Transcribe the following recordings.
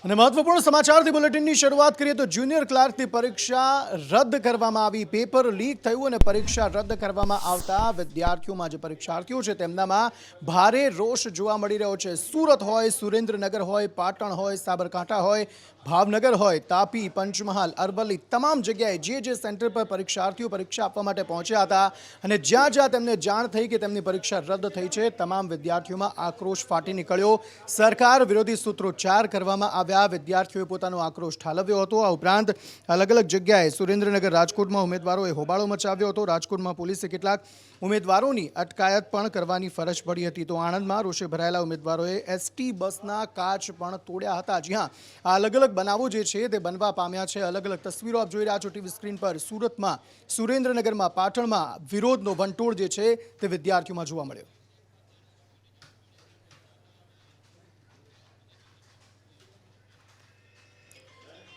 અને મહત્વપૂર્ણ સમાચારથી બુલેટિનની શરૂઆત કરીએ તો જુનિયર ક્લાર્કની પરીક્ષા રદ કરવામાં આવી। પેપર લીક થયું અને પરીક્ષા રદ કરવામાં આવતા વિદ્યાર્થીઓમાં જે પરીક્ષાર્થીઓ છે તેમનામાં ભારે રોષ જોવા મળી રહ્યો છે। સુરત હોય, સુરેન્દ્રનગર હોય, પાટણ હોય, સાબરકાંઠા હોય, ભાવનગર હોય, તાપી, પંચમહાલ, અરવલ્લી તમામ જગ્યાએ જે સેન્ટર પર પરીક્ષાર્થીઓ પરીક્ષા આપવા માટે પહોંચ્યા હતા અને જ્યાં જ્યાં તેમને જાણ થઈ કે તેમની પરીક્ષા રદ થઈ છે, તમામ વિદ્યાર્થીઓમાં આક્રોશ ફાટી નીકળ્યો। સરકાર વિરોધી સૂત્રોચ્ચાર કરવામાં આવ્યા। વિદ્યાર્થીઓએ પોતાનો આક્રોશ ઠાલવ્યો હતો। આ ઉપરાંત અલગ અલગ જગ્યાએ સુરેન્દ્રનગર, રાજકોટમાં ઉમેદવારોએ હોબાળો મચાવ્યો હતો। રાજકોટમાં પોલીસે કેટલાક ઉમેદવારોની અટકાયત પણ કરવાની ફરજ પડી હતી। તો આણંદમાં રોષે ભરાયેલા ઉમેદવારોએ એસટી બસના કાચ પણ તોડ્યા હતા। જી હા, આ અલગ અલગ બનાવો જે છે તે બનવા પામ્યા છે। અલગ અલગ તસવીરો આપ જોઈ રહ્યા છો ટીવી સ્ક્રીન પર। સુરતમાં, સુરેન્દ્રનગરમાં, પાટણમાં વિરોધનો વંટોળ જે છે તે વિદ્યાર્થીઓમાં જોવા મળ્યો।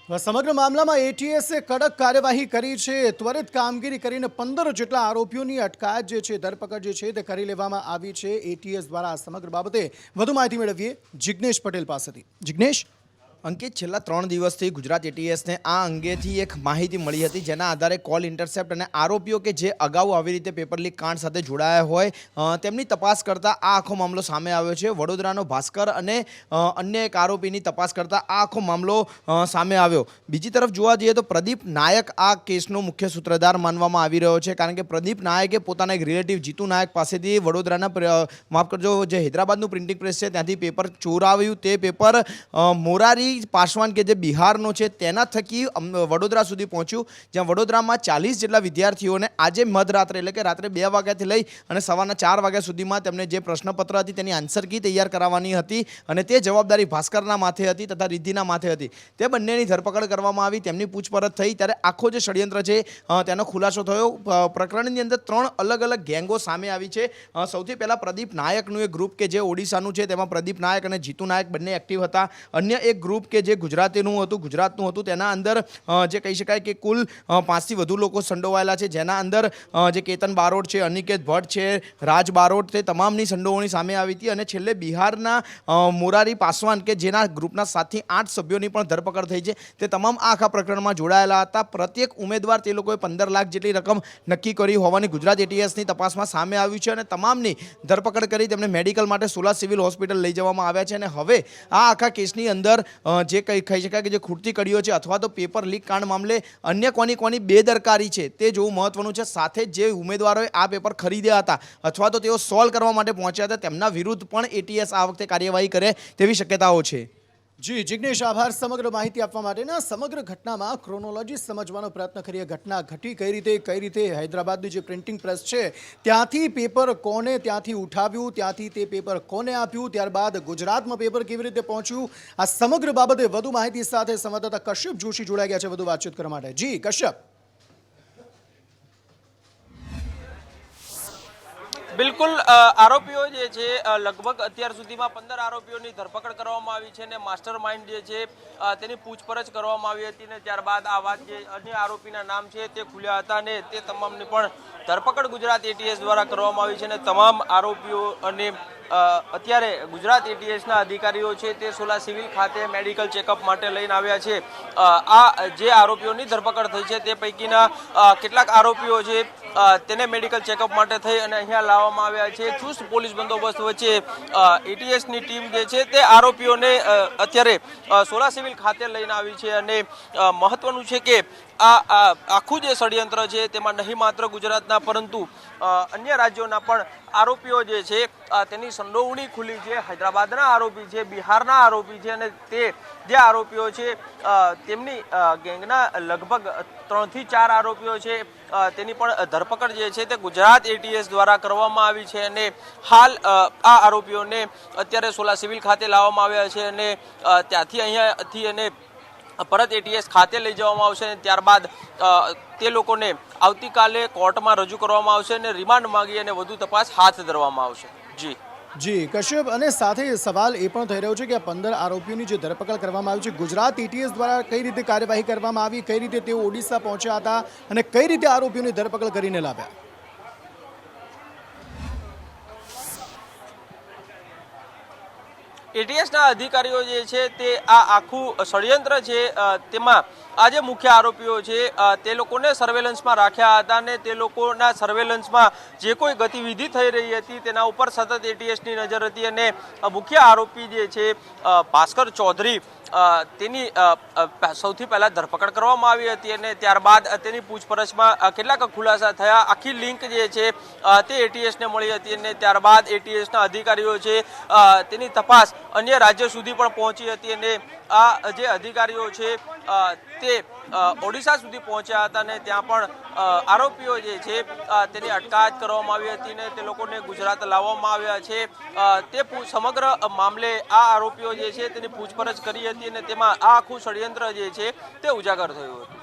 સમગ્ર મામલામાં એટીએસે કડક કાર્યવાહી કરી છે। ત્વરિત કામગીરી કરીને 15 જેટલા આરોપીઓની અટકાયત જે છે, ધરપકડ જે છે તે કરી લેવામાં આવી છે એટીએસ દ્વારા। આ સમગ્ર બાબતે વધુ માહિતી મેળવીએ જિગ્નેશ પટેલ પાસેથી। જિગ્નેશ, અંકિત, છેલ્લા 3 દિવસથી ગુજરાત એટીએસને આ અંગેથી એક માહિતી મળી હતી, જેના આધારે કોલ ઇન્ટરસેપ્ટ અને આરોપીઓ કે જે અગાઉ આવી રીતે પેપર લીક કાંડ સાથે જોડાયા હોય તેમની તપાસ કરતા આ આખો મામલો સામે આવ્યો છે। વડોદરાનો ભાસ્કર અને અન્ય એક આરોપીની તપાસ કરતા આ આખો મામલો સામે આવ્યો। બીજી તરફ જોવા જઈએ તો પ્રદીપ નાયક આ કેસનો મુખ્ય સૂત્રધાર માનવામાં આવી રહ્યો છે, કારણ કે પ્રદીપ નાયકે પોતાના એક રિલેટિવ જીતુ નાયક પાસેથી વડોદરાના માફ કરજો જે હૈદરાબાદનું પ્રિન્ટિંગ પ્રેસ છે ત્યાંથી પેપર ચોરાવ્યું। તે પેપર મોરારી પાસવાન કે જે બિહારનો છે તેના થકી વડોદરા સુધી પહોંચ્યું, જ્યાં વડોદરામાં 40 જેટલા વિદ્યાર્થીઓને આજે મધરાત્રે એટલે કે રાત્રે 2 વાગ્યાથી લઈ અને સવારના 4 વાગ્યા સુધીમાં તેમને જે પ્રશ્નપત્ર હતી તેની આન્સર કી તૈયાર કરાવવાની હતી અને તે જવાબદારી ભાસ્કરના માથે હતી તથા રિદ્ધિના માથે હતી। તે બંનેની ધરપકડ કરવામાં આવી, તેમની પૂછપરછ થઈ ત્યારે આખો જે ષડયંત્ર છે તેનો ખુલાસો થયો। પ્રકરણની અંદર 3 અલગ અલગ ગેંગો સામે આવી છે। સૌથી પહેલા પ્રદીપ નાયકનું એક ગ્રુપ કે જે ઓડિશાનું છે, તેમાં પ્રદીપ નાયક અને જીતુ નાયક બંને એક્ટિવ હતા। અન્ય એક ગ્રુપ કે જે ગુજરાતનું હતું તેના અંદર જે કહી શકાય કે કુલ 5 થી વધુ લોકો સંડોવાયેલા છે, જેના અંદર જે કેતન બારોટ છે, અનિકેત ભટ્ટ છે, રાજ બારોટ, તે તમામની સંડોવણી સામે આવી હતી। અને છેલ્લે બિહારના મોરારી પાસવાન કે જેના ગ્રુપના 7 થી 8 સભ્યોની પણ ધરપકડ થઈ છે। તે તમામ આખા પ્રકરણમાં જોડાયેલા હતા। પ્રત્યેક ઉમેદવાર તે લોકોએ 15 લાખ જેટલી રકમ નક્કી કરી હોવાની ગુજરાત એટીએસની તપાસમાં સામે આવ્યું છે અને તમામની ધરપકડ કરી તેમને મેડિકલ માટે સોલા સિવિલ હોસ્પિટલ લઈ જવામાં આવ્યા છે। અને હવે આ આખા કેસની અંદર જે કહી શકાય કે જે ખૂટતી કડીઓ છે અથવા તો પેપર લીક કાંડ મામલે અન્ય કોની બેદરકારી છે તે જોવું મહત્વનું છે। સાથે જે ઉમેદવારોએ આ પેપર ખરીદ્યા હતા અથવા તો તેઓ સોલ્વ કરવા માટે પહોંચ્યા હતા તેમના વિરુદ્ધ પણ એટીએસ આ વખતે કાર્યવાહી કરે તેવી શક્યતાઓ છે। જી જિગ્નેશ, આભાર સમગ્ર માહિતી આપવા માટેના। સમગ્ર ઘટનામાં ક્રોનોલોજી સમજવાનો પ્રયત્ન કરીએ। ઘટના ઘટી કઈ રીતે હૈદરાબાદની જે પ્રિન્ટિંગ પ્રેસ છે ત્યાંથી પેપર કોને ત્યાંથી ઉઠાવ્યું, ત્યાંથી તે પેપર કોને આપ્યું, ત્યારબાદ ગુજરાતમાં પેપર કેવી રીતે પહોંચ્યું, આ સમગ્ર બાબતે વધુ માહિતી સાથે સંવાદદાતા કશ્યપ જોશી જોડાઈ ગયા છે વધુ વાતચીત કરવા માટે। જી કશ્યપ। બિલકુલ, આરોપીઓ જે છે લગભગ અત્યાર સુધીમાં 15 આરોપીઓની ધરપકડ કરવામાં આવી છે અને માસ્ટર માઇન્ડ જે છે તેની પૂછપરછ કરવામાં આવી હતી અને ત્યારબાદ આ વાત જે અન્ય આરોપીના નામ છે તે ખુલ્યા હતા અને તે તમામની પણ ધરપકડ ગુજરાત એટીએસ દ્વારા કરવામાં આવી છે અને તમામ આરોપીઓ અને અત્યારે ગુજરાત એટીએસના અધિકારીઓ છે તે સોલા સિવિલ ખાતે મેડિકલ ચેકઅપ માટે લઈને આવ્યા છે। આ જે આરોપીઓની ધરપકડ થઈ છે તે પૈકીના કેટલાક આરોપીઓ છે તેને મેડિકલ ચેકઅપ માટે થઈ અને અહીંયા લાવવામાં આવ્યા છે। ચુસ્ત પોલીસ બંદોબસ્ત વચ્ચે એટીએસની ટીમ જે છે તે આરોપીઓને અત્યારે સોલા સિવિલ ખાતે લઈને આવી છે અને મહત્વનું છે કે આ આખું જે ષડયંત્ર છે તેમાં નહીં માત્ર ગુજરાતના પરંતુ અન્ય રાજ્યોના પણ આરોપીઓ જે છે તેની સંડોવણી ખુલી છે। હૈદરાબાદના આરોપી છે, બિહારના આરોપી છે અને તે જે આરોપીઓ છે તેમની ગેંગના લગભગ 3 થી 4 આરોપીઓ છે તેની પણ ધરપકડ જે છે તે ગુજરાત એટીએસ દ્વારા કરવામાં આવી છે અને હાલ આ આરોપીઓને અત્યારે સોલા સિવિલ ખાતે લાવવામાં આવ્યા છે અને ત્યાંથી અહીંયાથી અને પરત એટીએસ ખાતે લઈ જવામાં આવશે અને ત્યારબાદ તે લોકોને આવતીકાલે કોર્ટમાં રજૂ કરવામાં આવશે અને રિમાન્ડ માંગી અને વધુ તપાસ હાથ ધરવામાં આવશે। જી કશ્યપ, અને સાથે સવાલ એ પણ થઈ રહ્યો છે કે 15 આરોપીઓની જે ધરપકડ કરવામાં આવી છે ગુજરાત એટીએસ દ્વારા કઈ રીતે કાર્યવાહી કરવામાં આવી, કઈ રીતે તેઓ ઓડિશા પહોંચ્યા હતા અને કઈ રીતે આરોપીઓની ધરપકડ કરીને લાવ્યા? એટીએસના અધિકારીઓ જે છે તે આ આખું ષડયંત્ર છે તેમાં આ જે મુખ્ય આરોપીઓ છે તે લોકોને સર્વેલન્સમાં રાખ્યા હતા અને તે લોકોના સર્વેલન્સમાં જે કોઈ ગતિવિધિ થઈ રહી હતી તેના ઉપર સતત એટીએસની નજર હતી અને મુખ્ય આરોપી જે છે ભાસ્કર ચૌધરી તેની સૌથી પહેલા ધરપકડ કરવામાં આવી હતી અને ત્યારબાદ તેની પૂછપરછમાં કેટલાક ખુલાસા થયા. આખી લિંક જે છે તે એટીએસને મળી હતી અને ત્યારબાદ એટીએસના અધિકારીઓ છે તેની તપાસ અન્ય રાજ્યો સુધી પણ પહોંચી હતી અને આ જે અધિકારીઓ છે તે ઓડિશા સુધી પહોંચ્યા હતા અને ત્યાં પણ આરોપીઓ જે છે તેની અટકાયત કરવામાં આવી હતી અને તે લોકોને ગુજરાત લાવવામાં આવ્યા છે. તે સમગ્ર મામલે આ આરોપીઓ જે છે તેની પૂછપરછ કરી હતી અને તેમાં આ આખું ષડયંત્ર જે છે તે ઉજાગર થયું હતું.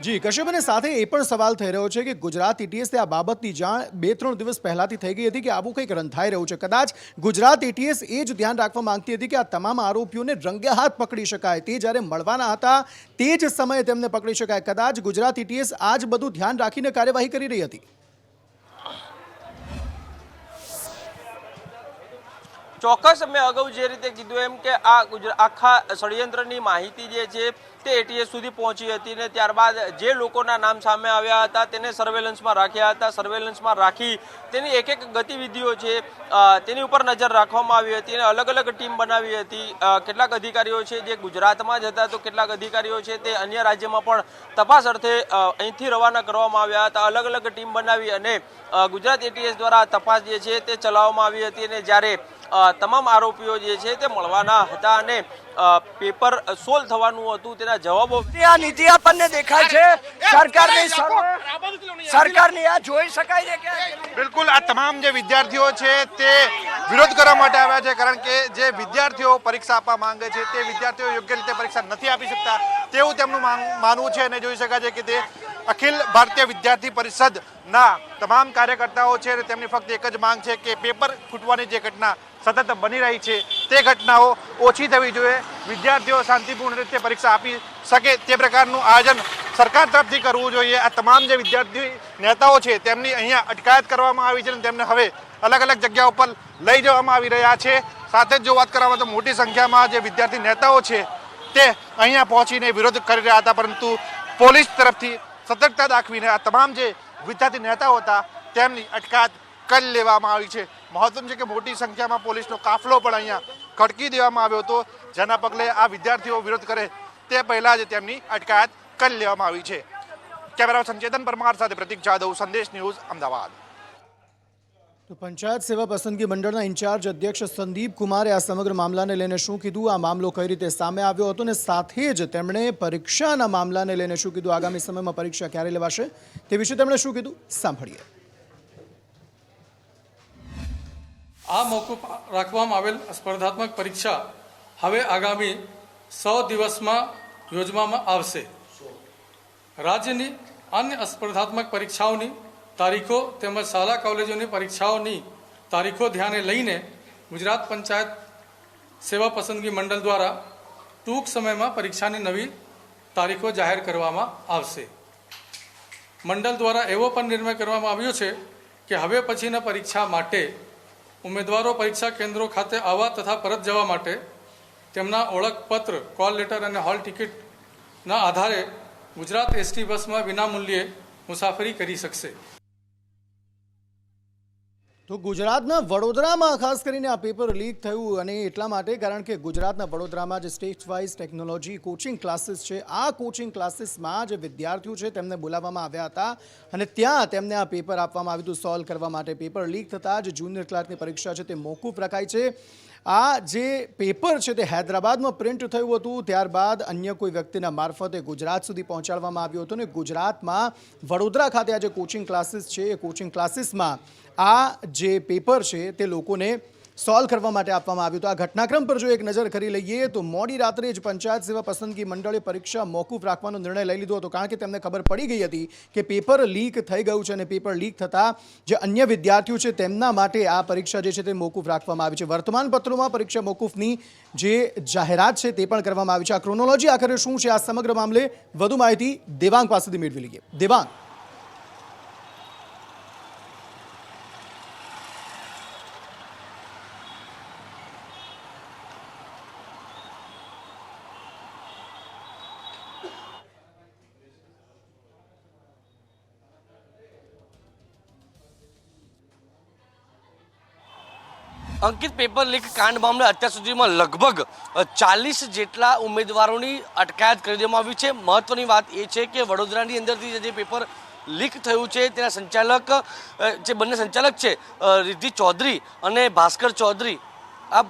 જી કશ્યપ, અને સાથે એ પણ સવાલ થઈ રહ્યો છે કે ગુજરાત એટીએસ આ બાબતની જાણ 2-3 દિવસ પહેલાથી થઈ ગઈ હતી કે આવું કંઈક રંધાઈ રહ્યું છે. કદાચ ગુજરાત એટીએસ એ જ ધ્યાન રાખવા માંગતી હતી કે આ તમામ આરોપીઓને રંગે હાથ પકડી શકાય. તે જ્યારે મળવાના હતા તે જ સમયે તેમને પકડી શકાય. કદાચ ગુજરાત એટીએસ આ જ બધું ધ્યાન રાખીને કાર્યવાહી કરી રહી હતી. ચોક્કસ, મેં અગાઉ જે રીતે કીધું એમ કે આ આખા ષડયંત્રની માહિતી જે છે તે એટીએસ સુધી પહોંચી હતી ને ત્યારબાદ જે લોકોના નામ સામે આવ્યા હતા તેને સર્વેલન્સમાં રાખ્યા હતા. સર્વેલન્સમાં રાખી તેની એક એક ગતિવિધિઓ છે તેની ઉપર નજર રાખવામાં આવી હતી અને અલગ અલગ ટીમ બનાવી હતી. કેટલાક અધિકારીઓ છે જે ગુજરાતમાં જ હતા તો કેટલાક અધિકારીઓ છે તે અન્ય રાજ્યમાં પણ તપાસ અર્થે અહીંથી રવાના કરવામાં આવ્યા હતા. અલગ અલગ ટીમ બનાવી અને ગુજરાત એટીએસ દ્વારા તપાસ જે છે તે ચલાવવામાં આવી હતી અને જ્યારે તમામ આરોપીઓ જે છે તે મળવાના હતા અને પેપર સોલ્વ થવાનું હતું તેના જવાબો આ નીતિ આપણને દેખાય છે સરકારની આ જોઈ શકાય છે કે બિલકુલ આ તમામ જે વિદ્યાર્થીઓ છે તે વિરોધ કરવા માટે આવ્યા છે, કારણ કે જે વિદ્યાર્થીઓ પરીક્ષા આપવા માંગે છે તે વિદ્યાર્થીઓ યોગ્ય રીતે પરીક્ષા નથી આપી શકતા તેવું તેમનું માનવું છે. અને જોઈ શકાય છે કે તે અખિલ ભારતીય વિદ્યાર્થી પરિષદના તમામ કાર્યકર્તાઓ છે અને તેમની ફક્ત એક જ માંગ છે કે પેપર ફૂટવાની જે ઘટના સતત બની રહી છે તે ઘટનાઓ ઓછી થવી જોઈએ. વિદ્યાર્થીઓ શાંતિપૂર્ણ રીતે પરીક્ષા આપી શકે તે પ્રકારનું આયોજન સરકાર તરફથી કરવું જોઈએ. આ તમામ જે વિદ્યાર્થી નેતાઓ છે તેમની અહીંયા અટકાયત કરવામાં આવી છે અને તેમને હવે અલગ અલગ જગ્યાઓ પર લઈ જવામાં આવી રહ્યા છે. સાથે જ જો વાત કરવામાં તો મોટી સંખ્યામાં જે વિદ્યાર્થી નેતાઓ છે તે અહીંયા પહોંચીને વિરોધ કરી રહ્યા હતા, પરંતુ પોલીસ તરફથી સતર્કતા દાખવીને આ તમામ જે વિદ્યાર્થી નેતાઓ હતા તેમની અટકાયત કરી લેવામાં આવી છે. મહત્વનું છે કે મોટી સંખ્યામાં પોલીસનો કાફલો પણ અહીંયા ખડકી દેવામાં આવ્યો હતો, જેના પગલે આ વિદ્યાર્થીઓ વિરોધ કરે તે પહેલા જ તેમની અટકાયત કરી લેવામાં આવી છે. કેમેરા સંચેતન પરમાર સાથે પ્રતિક જાદવ, સંદેશ ન્યૂઝ, અમદાવાદ. તો પંચાયત સેવા પસંદગી મંડળના ઇન્ચાર્જ અધ્યક્ષ સંદીપ કુમારે આ સમગ્ર મામલાને લઈને શું કીધું, આ મામલો કઈ રીતે સામે આવ્યો હતો, અને સાથે જ તેમણે પરીક્ષાના મામલાને લઈને શું કીધું, આગામી સમયમાં પરીક્ષા ક્યારે લેવાશે તે વિશે તેમણે શું કીધું, સાંભળીએ. આ મોકૂફ રાખવામાં આવેલ સ્પર્ધાત્મક પરીક્ષા હવે આગામી 100 દિવસમાં યોજવામાં આવશે. રાજ્યની અન્ય સ્પર્ધાત્મક પરીક્ષાઓની તારીખો તેમજ શાળા કોલેજોની પરીક્ષાઓની તારીખો ધ્યાને લઈને ગુજરાત પંચાયત સેવા પસંદગી મંડળ દ્વારા ટૂંક સમયમાં પરીક્ષાની નવી તારીખો જાહેર કરવામાં આવશે. મંડળ દ્વારા એવો પણ નિર્ણય કરવામાં આવ્યો છે કે હવે પછીના પરીક્ષા માટે ઉમેદવારો પરીક્ષા કેન્દ્રો ખાતે આવવા તથા પરત જવા માટે તેમના ઓળખપત્ર, કોલ લેટર અને હોલ ટિકિટના આધારે ગુજરાત એસટી બસમાં વિનામૂલ્યે મુસાફરી કરી શકશે. તો ગુજરાતના વડોદરામાં ખાસ કરીને આ પેપર લીક થયું અને એટલા માટે કારણ કે ગુજરાતના વડોદરામાં જે state wise technology coaching classes છે, આ કોચિંગ ક્લાસીસમાં જે વિદ્યાર્થીઓ છે તેમને બોલાવવામાં આવ્યા હતા અને ત્યાં તેમને આ પેપર આપવામાં આવ્યું હતું સોલ્વ કરવા માટે. પેપર લીક થતાં જ જુનિયર ક્લાર્કની પરીક્ષા છે તે મોકૂફ રખાઈ છે. આ જે પેપર છે તે હૈદરાબાદમાં પ્રિન્ટ થયું હતું, ત્યારબાદ અન્ય કોઈ વ્યક્તિના મારફતે ગુજરાત સુધી પહોંચાડવામાં આવ્યું હતું અને ગુજરાતમાં વડોદરા ખાતે આ જે કોચિંગ ક્લાસીસ છે એ કોચિંગ ક્લાસીસમાં આ જે પેપર છે તે લોકોને સોલ્વ કરવા માટે આપવામાં આવ્યું હતું. આ ઘટનાક્રમ પર જો એક નજર કરી લઈએ તો મોડી રાત્રે જ પંચાયત સેવા પસંદગી મંડળે પરીક્ષા મોકૂફ રાખવાનો નિર્ણય લઈ લીધો હતો, કારણ કે તેમને ખબર પડી ગઈ હતી કે પેપર લીક થઈ ગયું છે અને પેપર લીક થતાં જે અન્ય વિદ્યાર્થીઓ છે તેમના માટે આ પરીક્ષા જે છે તે મોકૂફ રાખવામાં આવી છે. વર્તમાન પત્રોમાં પરીક્ષા મોકૂફની જે જાહેરાત છે તે પણ કરવામાં આવી છે. આ ક્રોનોલોજી આખરે શું છે આ સમગ્ર મામલે વધુ માહિતી દેવાંગ પાસેથી મેળવી લઈએ. દેવાંગ. અંકિત, પેપર લીક કાંડ મામલે અત્યાર સુધીમાં લગભગ 40 જેટલા ઉમેદવારોની અટકાયત કરી દેવામાં આવી છે. મહત્વની વાત એ છે કે વડોદરાની અંદરથી જે પેપર લીક થયું છે તેના સંચાલક, જે બંને સંચાલક છે રિદ્ધિ ચૌધરી અને ભાસ્કર ચૌધરી, આ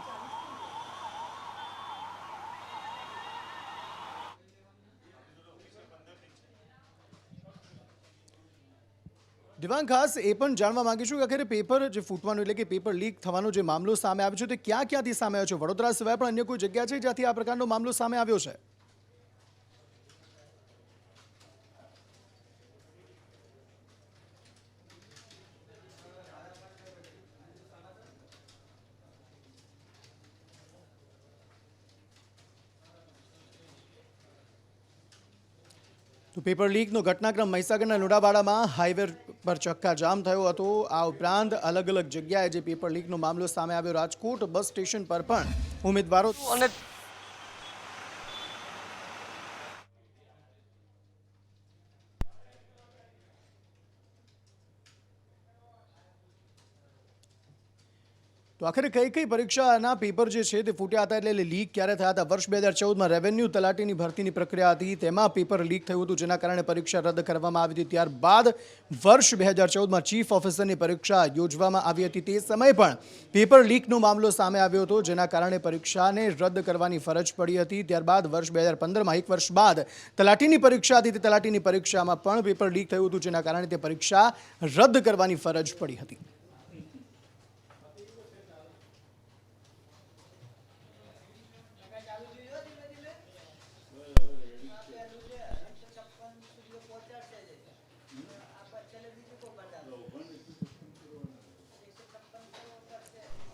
દિવાંગ, ખાસ એ પણ જાણવા માંગીશું કે આખરે પેપર જે ફૂટવાનું એટલે કે પેપર લીક થવાનો જે મામલો સામે આવ્યો છે તે ક્યાંથી સામે આવ્યો છે? વડોદરા સિવાય પણ અન્ય કોઈ જગ્યા છે જ્યાંથી આ પ્રકારનો મામલો સામે આવ્યો છે? તો પેપર લીકનો ઘટનાક્રમ મહીસાગરના લુણાવાડામાં હાઈવે પર ચક્કાજામ થયો હતો. આ ઉપરાંત અલગ અલગ જગ્યાએ જે પેપર લીકનો મામલો સામે આવ્યો. રાજકોટ બસ સ્ટેશન પર પણ ઉમેદવારો અને તો આખરે કઈ પરીક્ષાના પેપર જે છે તે ફૂટ્યા હતા, એટલે લીક ક્યારે થયા હતા? વર્ષ 2014માં રેવન્યુ તલાટીની ભરતીની પ્રક્રિયા હતી, તેમાં પેપર લીક થયું હતું, જેના કારણે પરીક્ષા રદ કરવામાં આવી હતી. ત્યારબાદ વર્ષ 2014માં ચીફ ઓફિસરની પરીક્ષા યોજવામાં આવી હતી. તે સમયે પણ પેપર લીકનો મામલો સામે આવ્યો હતો, જેના કારણે પરીક્ષાને રદ કરવાની ફરજ પડી હતી. ત્યારબાદ વર્ષ 2015માં, એક વર્ષ બાદ તલાટીની પરીક્ષા હતી, તે તલાટીની પરીક્ષામાં પણ પેપર લીક થયું હતું, જેના કારણે તે પરીક્ષા રદ કરવાની ફરજ પડી હતી.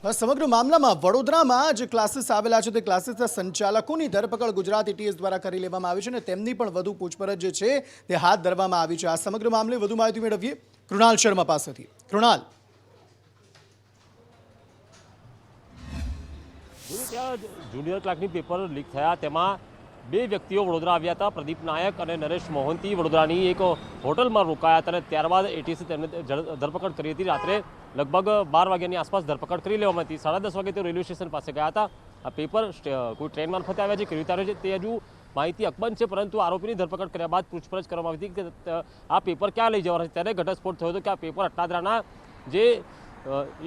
સમગ્ર મામલામાં વડોદરામાં જે ક્લાસીસ આવેલા છે તે ક્લાસીસના સંચાલકોની ધરપકડ ગુજરાત એટીએસ દ્વારા કરી લેવામાં આવી છે અને તેમની પણ વધુ પૂછપરછ જે છે તે હાથ ધરવામાં આવી છે. આ સમગ્ર મામલે વધુ માહિતી મેળવીએ કૃણાલ શર્મા પાસેથી. કૃણાલ, જુનિયર ક્લાર્કની પેપર લીક થયા તેમાં 2 વ્યક્તિઓ વડોદરા આવ્યા હતા. પ્રદીપ નાયક અને નરેશ મોહંતી વડોદરાની એક હોટલમાં રોકાયા હતા અને ત્યારબાદ એટીએસે તેમને ધરપકડ કરી હતી. રાત્રે લગભગ 12 વાગ્યાની આસપાસ ધરપકડ કરી લેવામાં હતી. 10:30 વાગે તેઓ રેલવે સ્ટેશન પાસે ગયા હતા. આ પેપર કોઈ ટ્રેન મારફતે આવ્યા છે, કેવી રીતે આવ્યા છે તે હજુ માહિતી અકબંધ છે, પરંતુ આરોપીની ધરપકડ કર્યા બાદ પૂછપરછ કરવામાં આવી હતી કે આ પેપર ક્યાં લઈ જવાના છે. ત્યારે ઘટસ્ફોટ થયો હતો કે આ પેપર અટલાદરાના જે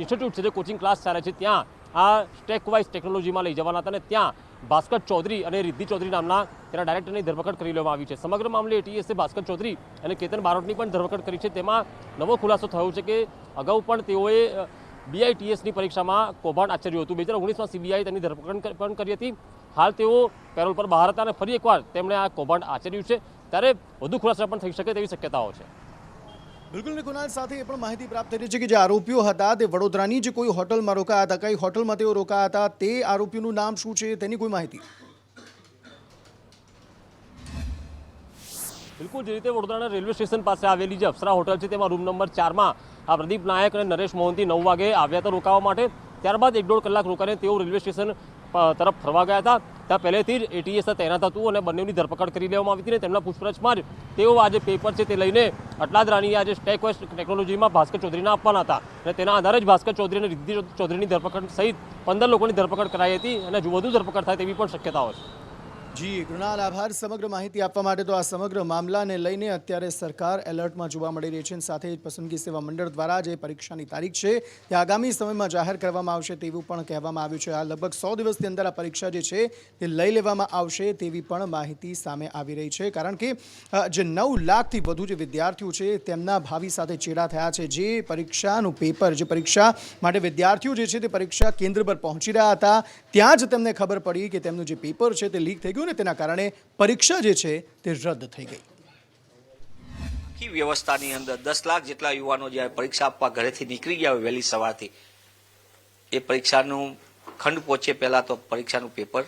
ઇન્સ્ટિટ્યૂટ છે, જે કોચિંગ ક્લાસ ચાલે છે, ત્યાં આ સ્ટેકવાઇઝ ટેકનોલોજીમાં લઈ જવાના હતા અને ત્યાં ભાસ્કર ચૌધરી અને રિદ્ધિ ચૌધરી નામના તેના ડાયરેક્ટરની ધરપકડ કરી લેવામાં આવી છે. સમગ્ર મામલે એટીએસે ભાસ્કર ચૌધરી અને કેતન બારોટની પણ ધરપકડ કરી છે. તેમાં નવો ખુલાસો થયો છે કે અગાઉ પણ તેઓએ BITS પરીક્ષામાં કૌભાંડ આચર્યું હતું. 2019માં CBI તેની ધરપકડ પણ કરી હતી. હાલ તેઓ પેરોલ પર બહાર હતા અને ફરી એકવાર તેમણે આ કૌભાંડ આચર્યું છે, ત્યારે વધુ ખુલાસા પણ થઈ શકે તેવી શક્યતાઓ છે. બિલકુલ. કુનાલ, સાથે એ પણ માહિતી પ્રાપ્ત થઈ રહી છે કે જે આરોપીઓ હતા તે વડોદરાની જે કોઈ હોટલમાં રોકાયા હતા, કઈ હોટલમાં તેઓ રોકાયા હતા, તે આરોપીનું નામ શું છે, તેની કોઈ માહિતી? બિલકુલ, જે રીતે વડોદરાના રેલવે સ્ટેશન પાસે આવેલી જે અપ્સરા હોટલ છે, તેમાં રૂમ નંબર 4માં આ પ્રદીપ નાયક અને નરેશ મોહંતી 9 વાગે આવ્યા હતા રોકાવા માટે. ત્યારબાદ 1-1.5 કલાક રોકાઈને તેઓ રેલવે સ્ટેશન તરફ ફરવા ગયા હતા. ત્યાં પહેલેથી જ એટીએસ તૈનાત હતું અને બંનેની ધરપકડ કરી લેવામાં આવી હતી અને તેમના પૂછપરછમાં જ તેઓ આ જે પેપર છે તે લઈને અટલાદરાની આ જે સ્ટેકવાઇઝ ટેકનોલોજીમાં ભાસ્કર ચૌધરીને આપવાના હતા અને તેના આધારે જ ભાસ્કર ચૌધરી અને રિદ્ધિ ચૌધરીની ધરપકડ સહિત 15 લોકોની ધરપકડ કરાઈ હતી અને હજુ વધુ ધરપકડ થાય તેવી પણ શક્યતાઓ છે. જી કૃણાલ, આભાર સમગ્ર માહિતી આપવા માટે. તો આ સમગ્ર મામલાને લઈને અત્યારે સરકાર એલર્ટમાં જોવા મળી રહી છે. સાથે જ પસંદગી સેવા મંડળ દ્વારા જે પરીક્ષાની તારીખ છે તે આગામી સમયમાં જાહેર કરવામાં આવશે તેવું પણ કહેવામાં આવ્યું છે. આ લગભગ 100 દિવસની અંદર આ પરીક્ષા જે છે તે લઈ લેવામાં આવશે તેવી પણ માહિતી સામે આવી રહી છે. કારણ કે જે 9 લાખથી વધુ જે વિદ્યાર્થીઓ છે તેમના ભાવિ સાથે ચેડા થયા છે. જે પરીક્ષાનું પેપર, જે પરીક્ષા માટે વિદ્યાર્થીઓ જે છે તે પરીક્ષા કેન્દ્ર પર પહોંચી રહ્યા હતા, ત્યાં જ તેમને ખબર પડી કે તેમનું જે પેપર છે તે લીક થઈ ગયું ને તેના કારણે પરીક્ષા જે છે તે રદ થઈ ગઈ. આખી વ્યવસ્થાની અંદર 10 લાખ જેટલા યુવાનો જ્યારે પરીક્ષા આપવા ઘરેથી નીકળી ગયા હોય વહેલી સવારથી, એ પરીક્ષાનું ખંડ પહોંચે પહેલા તો પરીક્ષાનું પેપર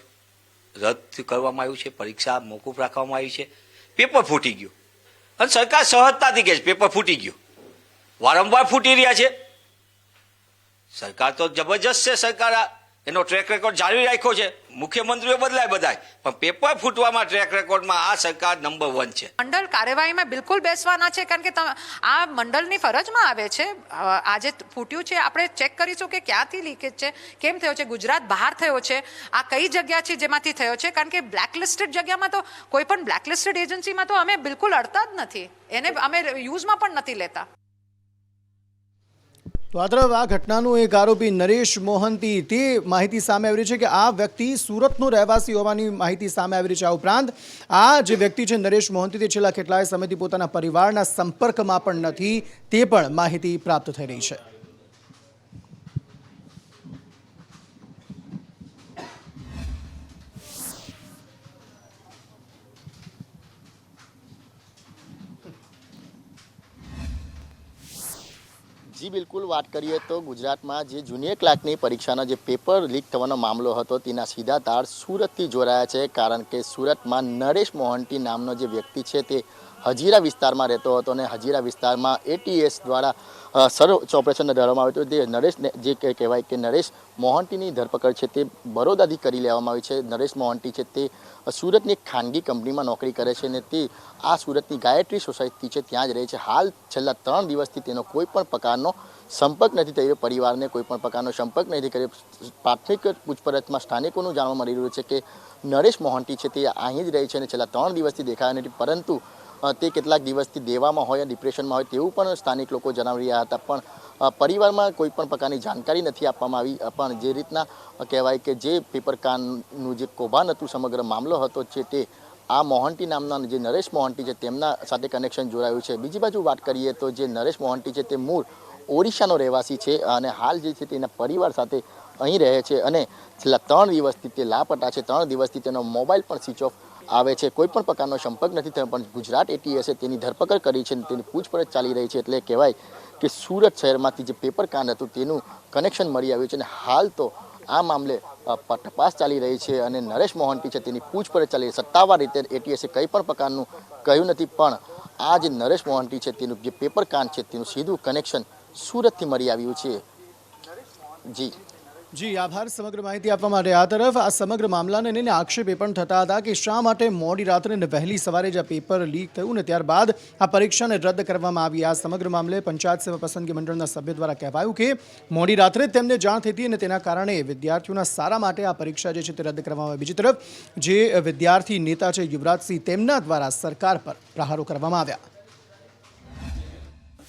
રદ કરવામાં આવ્યું છે, પરીક્ષા મોકૂફ રાખવામાં આવી છે, પેપર ફૂટી ગયું અને સરકાર સહજતાથી કહે છે પેપર ફૂટી ગયું. વારંવાર ફૂટી રહ્યા છે. સરકાર તો જબરજસ્ત છે. સરકાર એનો ટ્રેક રેકોર્ડ જાળવી રાખ્યો છે. મુખ્યમંત્રીઓ બદલાય બધાય, પણ પેપર ફૂટવામાં ટ્રેક રેકોર્ડમાં આ સરકાર નંબર 1 છે. મંડળ કાર્યવાહીમાં બિલકુલ બેસવાના છે, કારણ કે આ મંડળની ફરજમાં આવે છે. આજે ફૂટ્યું છે, આપણે ચેક કરીશું કે ક્યાંથી લીકેજ છે, કેમ થયો છે, ગુજરાત બહાર થયો છે, આ કઈ જગ્યા છે જેમાંથી થયો છે. કારણ કે બ્લેકલિસ્ટેડ જગ્યામાં તો કોઈ પણ બ્લેકલિસ્ટેડ એજન્સીમાં તો અમે બિલકુલ અડતા જ નથી, એને અમે યુઝમાં પણ નથી લેતા. તો આ તરફ આ ઘટનાનું એક આરોપી નરેશ મોહંતી, તે માહિતી સામે આવી રહી છે કે આ વ્યક્તિ સુરતનો રહેવાસી હોવાની માહિતી સામે આવી રહી છે. આ ઉપરાંત આ જે વ્યક્તિ છે નરેશ મોહંતી, તે છેલ્લા કેટલાય સમયથી પોતાના પરિવારના સંપર્કમાં પણ નથી, તે પણ માહિતી પ્રાપ્ત થઈ રહી છે. જી બિલકુલ, વાત કરીએ તો ગુજરાતમાં જે જુનિયર ક્લાર્કની પરીક્ષાનો જે પેપર લીક થવાનો મામલો હતો તેના સીધા તાર સુરતથી જોડાયા છે. કારણ કે સુરતમાં નરેશ મોહંતી નામનો જે વ્યક્તિ છે તે હજીરા વિસ્તારમાં રહેતો હતો અને હજીરા વિસ્તારમાં ATS દ્વારા સર્ચ ઓપરેશન કરવામાં આવ્યું હતું. તે નરેશને જે કહેવાય કે નરેશ મોહંતીની ધરપકડ છે તે બરોડાથી કરી લેવામાં આવી છે. નરેશ મોહંતી છે તે સુરતની એક ખાનગી કંપનીમાં નોકરી કરે છે અને તે આ સુરતની ગાયત્રી સોસાયટી છે ત્યાં જ રહે છે. હાલ છેલ્લા 3 દિવસથી તેનો કોઈ પણ પ્રકારનો સંપર્ક નથી થયો, પરિવારને કોઈ પણ પ્રકારનો સંપર્ક નથી કર્યો. પ્રાથમિક પૂછપરછમાં સ્થાનિકોનું જાણવા મળી રહ્યું છે કે નરેશ મોહંતી છે તે અહીં જ રહે છે અને છેલ્લા 3 દિવસથી દેખાયા નથી, પરંતુ તે કેટલાક દિવસથી દેવામાં હોય, ડિપ્રેશનમાં હોય તેવું પણ સ્થાનિક લોકો જણાવી રહ્યા હતા. પણ પરિવારમાં કોઈ પણ પ્રકારની જાણકારી નથી આપવામાં આવી. પણ જે રીતના કહેવાય કે જે પેપરકાનનું જે કૌભાંડ હતું, સમગ્ર મામલો હતો છે તે આ મોહંતી નામના જે નરેશ મોહંતી છે તેમના સાથે કનેક્શન જોડાયું છે. બીજી બાજુ વાત કરીએ તો જે નરેશ મોહંતી છે તે મૂળ ઓડિશાનો રહેવાસી છે અને હાલ જે છે તેના પરિવાર સાથે અહીં રહે છે અને છેલ્લા 3 દિવસથી તે લાપતા છે. 3 દિવસથી તેનો મોબાઈલ પણ સ્વિચ ઓફ આવે છે, કોઈ પણ પ્રકારનો સંપર્ક નથી થયો. પણ ગુજરાત ATSએ તેની ધરપકડ કરી છે અને તેની પૂછપરછ ચાલી રહી છે. એટલે કહેવાય કે સુરત શહેરમાંથી જે પેપર કાંડ હતું તેનું કનેક્શન મળી આવ્યું છે અને હાલ તો આ મામલે તપાસ ચાલી રહી છે અને નરેશ મોહંતી છે તેની પૂછપરછ ચાલી રહી છે. સત્તાવાર રીતે ATSએ કંઈ પણ પ્રકારનું કહ્યું નથી, પણ આ જે નરેશ મોહંતી છે તેનું જે પેપર કાંડ છે તેનું સીધું કનેક્શન સુરતથી મળી આવ્યું છે. જી આભાર સમગ્ર માહિતી આપવા માટે. આ તરફ આ સમગ્ર મામલાને લઈને આક્ષેપ એ પણ થતા હતા કે શા માટે મોડી રાત્રે અને વહેલી સવારે જ આ પેપર લીક થયું ને ત્યારબાદ આ પરીક્ષાને રદ કરવામાં આવી. આ સમગ્ર મામલે પંચાયત સેવા પસંદગી મંડળના સભ્ય દ્વારા કહેવાયું કે મોડી રાત્રે જ તેમને જાણ થઈ હતી અને તેના કારણે વિદ્યાર્થીઓના સારા માટે આ પરીક્ષા જે છે તે રદ કરવામાં આવી. બીજી તરફ જે વિદ્યાર્થી નેતા છે યુવરાજસિંહ, તેમના દ્વારા સરકાર પર પ્રહારો કરવામાં આવ્યા.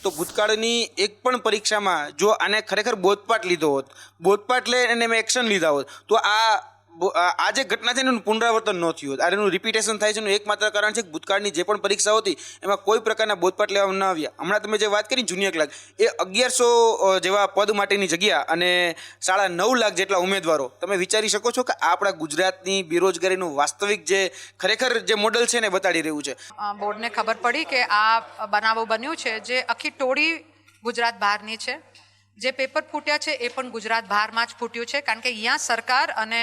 તો ભૂતકાળની એક પણ પરીક્ષામાં જો આને ખરેખર બોધપાઠ લીધો હોત, બોધપાઠ લઈ અને મેં એક્શન લીધા હોત, તો આ જે ઘટના છે એનું પુનરાવર્તન ન થયું હોત. આનું રિપીટેશન થાય છે એનું એકમાત્ર કારણ છે કે ભૂતકાળની જે પણ પરીક્ષાઓ હતી એમાં કોઈ પ્રકારના બોધપાઠ લેવામાં ન આવ્યા. હમણાં તમે જે વાત કરી જુનિયર ક્લાર્ક, એ 1100 જેવા પદ માટેની જગ્યા અને 9.5 લાખ જેટલા ઉમેદવારો, તમે વિચારી શકો છો કે આ આપણા ગુજરાતની બેરોજગારીનું વાસ્તવિક જે ખરેખર જે મોડલ છે ને બતાડી રહ્યું છે. બોર્ડને ખબર પડી કે આ બનાવો બન્યું છે જે આખી ટોળી ગુજરાત બહારની છે. જે પેપર ફૂટ્યા છે એ પણ ગુજરાત બહારમાં જ ફૂટ્યું છે, કારણ કે અહીંયા સરકાર અને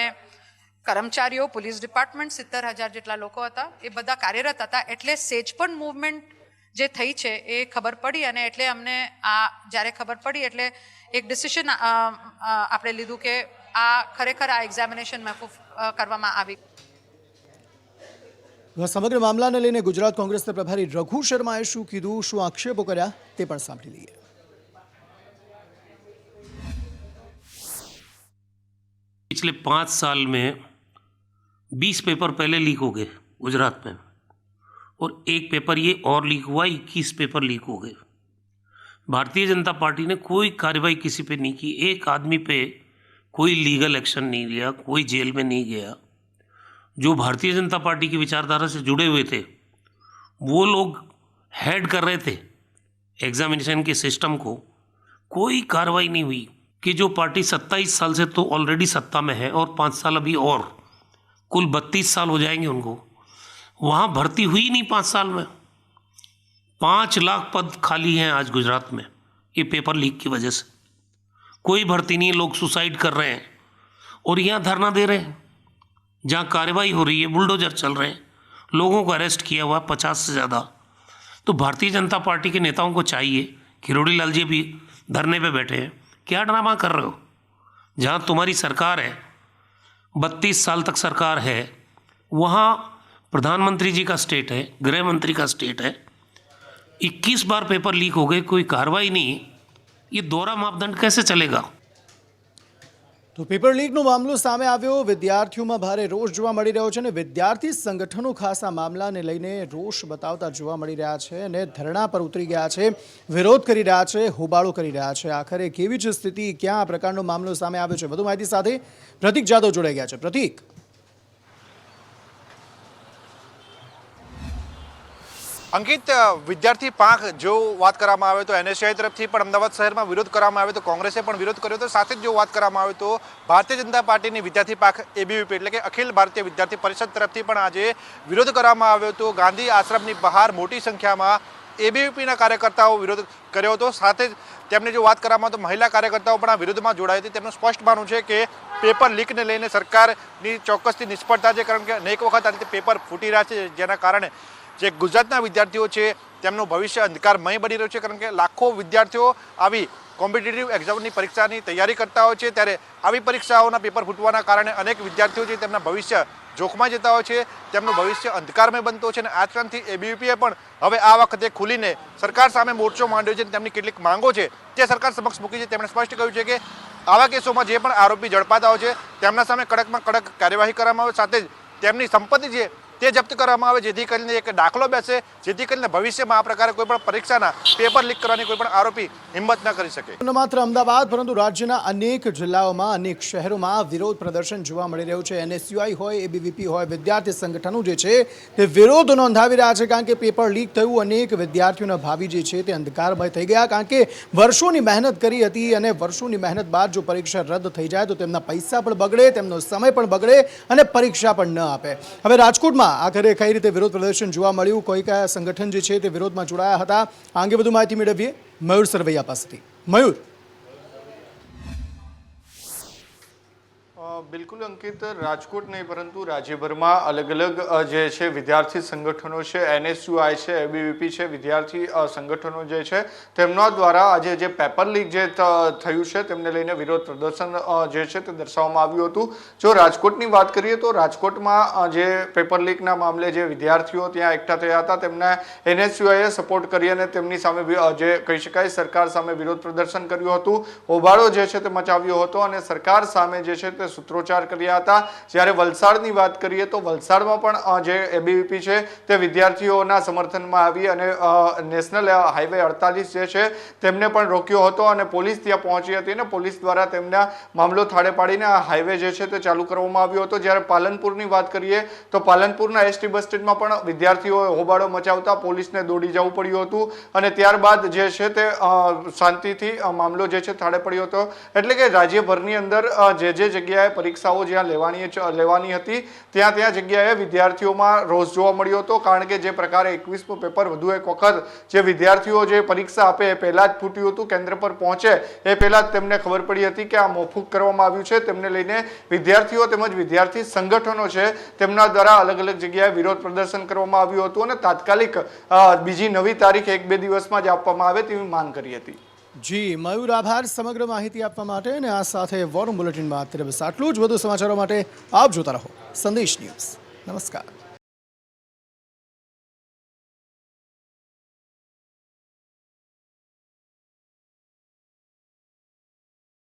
કર્મચારીઓ, પોલીસ ડિપાર્ટમેન્ટ 70,000 જેટલા લોકો હતા, એ બધા કાર્યરત હતા. એટલે સેજ પણ મૂવમેન્ટ જે થઈ છે એ ખબર પડી અને એટલે અમને આ જ્યારે ખબર પડી એટલે એક ડિસિઝન આપણે લીધું કે આ ખરેખર આ એક્ઝામિનેશન મહેફૂફ કરવામાં આવી. સમગ્ર મામલાને લઈને ગુજરાત કોંગ્રેસના પ્રભારી રઘુ શર્માએ શું કીધું, શું આક્ષેપો કર્યા, તે પણ સાંભળી લઈએ. पिछले 5 साल में 20 पेपर पहले लीक हो गए गुजरात में और एक पेपर ये और लीक हुआ, 21 पेपर लीक हो गए. भारतीय जनता पार्टी ने कोई कार्रवाई किसी पे नहीं की, एक आदमी पे कोई लीगल एक्शन नहीं लिया, कोई जेल में नहीं गया. जो भारतीय जनता पार्टी की विचारधारा से जुड़े हुए थे वो लोग हेड कर रहे थे एग्जामिनेशन के सिस्टम को, कोई कार्रवाई नहीं हुई. कि जो पार्टी 27 साल से तो ऑलरेडी सत्ता में है और 5 साल अभी और, कुल 32 साल हो जाएंगे उनको, वहाँ भर्ती हुई नहीं 5 साल में. 5 लाख पद खाली हैं आज गुजरात में ये पेपर लीक की वजह से. कोई भर्ती नहीं, लोग सुसाइड कर रहे हैं और यहाँ धरना दे रहे हैं. जहाँ कार्रवाई हो रही है बुलडोजर चल रहे हैं, लोगों को अरेस्ट किया हुआ 50 से ज़्यादा. तो भारतीय जनता पार्टी के नेताओं को चाहिए, किरोड़ी लाल जी भी धरने पे बैठे हैं, क्या ड्रामा कर रहे हो? जहाँ तुम्हारी सरकार है 32 साल तक सरकार है, वहाँ प्रधानमंत्री जी का स्टेट है, गृह मंत्री का स्टेट है, 21 बार पेपर लीक हो गए, कोई कार्रवाई नहीं, ये दोहरा मापदंड कैसे चलेगा? તો પેપર લીકનો મામલો સામે આવ્યો, વિદ્યાર્થીઓમાં ભારે રોષ જોવા મળી રહ્યો છે અને વિદ્યાર્થી સંગઠનો ખાસ આ મામલાને લઈને રોષ બતાવતા જોવા મળી રહ્યા છે અને ધરણા પર ઉતરી ગયા છે, વિરોધ કરી રહ્યા છે, હોબાળો કરી રહ્યા છે. આખરે કેવી છે સ્થિતિ, ક્યાં આ પ્રકારનો મામલો સામે આવ્યો છે? વધુ માહિતી સાથે પ્રતીક જાદવ જોડાઈ ગયા છે. પ્રતીક, અંકિત, વિદ્યાર્થી પાંખ જો વાત કરવામાં આવે તો એનએસયુઆઈ તરફથી પણ અમદાવાદ શહેરમાં વિરોધ કરવામાં આવ્યો તો કોંગ્રેસે પણ વિરોધ કર્યો હતો. સાથે જ જો વાત કરવામાં આવે તો ભારતીય જનતા પાર્ટીની વિદ્યાર્થી પાંખ એબીવીપી એટલે કે અખિલ ભારતીય વિદ્યાર્થી પરિષદ તરફથી પણ આજે વિરોધ કરવામાં આવ્યો હતો. ગાંધી આશ્રમની બહાર મોટી સંખ્યામાં એબીવીપીના કાર્યકર્તાઓ વિરોધ કર્યો હતો. સાથે જ તેમને જો વાત કરવામાં આવે તો મહિલા કાર્યકર્તાઓ પણ આ વિરોધમાં જોડાઈ હતી. તેમનું સ્પષ્ટ માનવું છે કે પેપર લીકને લઈને સરકારની ચોક્કસથી નિષ્ફળતા છે, કારણ કે અનેક વખત આ રીતે પેપર ફૂટી રહ્યા છે, જેના કારણે જે ગુજરાતના વિદ્યાર્થીઓ છે તેમનું ભવિષ્ય અંધકારમય બની રહ્યું છે. કારણ કે લાખો વિદ્યાર્થીઓ આવી કોમ્પિટિટિવ એક્ઝામની પરીક્ષાની તૈયારી કરતા હોય છે, ત્યારે આવી પરીક્ષાઓના પેપર ફૂટવાના કારણે અનેક વિદ્યાર્થીઓ છે તેમના ભવિષ્ય જોખમાઈ જતા હોય છે, તેમનું ભવિષ્ય અંધકારમય બનતું છે. અને આ કારણથી એબીવીપીએ પણ હવે આ વખતે ખુલીને સરકાર સામે મોરચો માંડ્યો છે. તેમની કેટલીક માંગો છે તે સરકાર સમક્ષ મૂકી છે. તેમણે સ્પષ્ટ કહ્યું છે કે આવા કેસોમાં જે પણ આરોપી ઝડપાતા હોય છે તેમના સામે કડકમાં કડક કાર્યવાહી કરવામાં આવે, સાથે જ તેમની સંપત્તિ છે તે જપ્ત કરવામાં આવે, જેથી કરીને એક દાખલો બેસે, જેથી કરીને ભવિષ્યમાં આ પ્રકારે કોઈ પણ પરીક્ષાના પેપર લીક કરવાની કોઈ પણ આરોપી હિંમત ન કરી શકે. ન માત્ર અમદાવાદ પરંતુ રાજ્યના અનેક જિલ્લાઓમાં, અનેક શહેરોમાં વિરોધ પ્રદર્શન જોવા મળી રહ્યું છે. એનએસયુઆઈ હોય, એબીવીપી હોય, વિદ્યાર્થી સંગઠનો જે છે તે વિરોધ નોંધાવી રહ્યા છે, કારણ કે પેપર લીક થયું, અનેક વિદ્યાર્થીઓના ભાવિ જે છે તે અંધકારમય થઈ ગયા, કારણ કે વર્ષોની મહેનત કરી હતી અને વર્ષોની મહેનત બાદ જો પરીક્ષા રદ થઈ જાય તો તેમના પૈસા પણ બગડે, તેમનો સમય પણ બગડે અને પરીક્ષા પણ ન આપે. હવે રાજકોટમાં આખરે કઈ રીતે વિરોધ પ્રદર્શન જોવા મળ્યું, કોઈ કયા સંગઠન જે છે તે વિરોધમાં જોડાયા હતા, આ અંગે વધુ માહિતી મેળવીએ મયુર સરવૈયા પાસેથી. મયુર, બિલકુલ અંકિત, રાજકોટ નહીં પરંતુ રાજ્યભરમાં અલગ અલગ જે છે વિદ્યાર્થી સંગઠનો છે, એનએસયુઆઈ છે, એબીવીપી છે, વિદ્યાર્થી સંગઠનો જે છે તેમના દ્વારા આજે જે પેપર લીક જે થયું છે તેમને લઈને વિરોધ પ્રદર્શન જે છે તે દર્શાવવામાં આવ્યું હતું. જો રાજકોટની વાત કરીએ તો રાજકોટમાં જે પેપર લીકના મામલે જે વિદ્યાર્થીઓ ત્યાં એકઠા થયા હતા તેમને એનએસયુઆઈએ સપોર્ટ કરી અને તેમની સામે જે કહી શકાય સરકાર સામે વિરોધ પ્રદર્શન કર્યું હતું, હોબાળો જે છે તે મચાવ્યો હતો અને સરકાર સામે જે છે તે સૂત્રોચ્ચાર કર્યા હતા. જ્યારે વલસાડની વાત કરીએ તો વલસાડમાં પણ જે એબીવીપી છે તે વિદ્યાર્થીઓના સમર્થનમાં આવી અને નેશનલ હાઈવે 48 જે છે તેમને પણ રોક્યો હતો અને પોલીસ ત્યાં પહોંચી હતી અને પોલીસ દ્વારા તેમના મામલો થાળે પાડીને આ હાઈવે જે છે તે ચાલુ કરવામાં આવ્યો હતો. જ્યારે પાલનપુરની વાત કરીએ તો પાલનપુરના એસટી બસ સ્ટેન્ડમાં પણ વિદ્યાર્થીઓએ હોબાળો મચાવતા પોલીસને દોડી જવું પડ્યું હતું અને ત્યારબાદ જે છે તે શાંતિથી મામલો જે છે થાળે પડ્યો હતો. એટલે કે રાજ્યભરની અંદર જે જગ્યાએ પરીક્ષાઓ જ્યાં લેવાની હતી ત્યાં જગ્યાએ વિદ્યાર્થીઓમાં રોષ જોવા મળ્યો હતો, કારણ કે જે પ્રકારે 21મું પેપર વધુ એક વખત જે વિદ્યાર્થીઓ જે પરીક્ષા આપે એ પહેલા જ ફૂટ્યું હતું, કેન્દ્ર પર પહોંચે એ પહેલા જ તેમને ખબર પડી હતી કે આ મોકૂફ કરવામાં આવ્યું છે. તેમને લઈને વિદ્યાર્થીઓ તેમજ વિદ્યાર્થી સંગઠનો છે તેમના દ્વારા અલગ અલગ જગ્યાએ વિરોધ પ્રદર્શન કરવામાં આવ્યું હતું અને તાત્કાલિક બીજી નવી તારીખ 1-2 દિવસમાં જ આપવામાં આવે તેવી માંગ કરી હતી. જી મયુર, આભાર સમગ્ર માહિતી આપવા માટે. અને આ સાથે વોર બુલેટિનમાં અત્યારે બસ આટલું જ. વધુ સમાચારો માટે આપ જોતા રહો સંદેશ ન્યૂઝ. નમસ્કાર.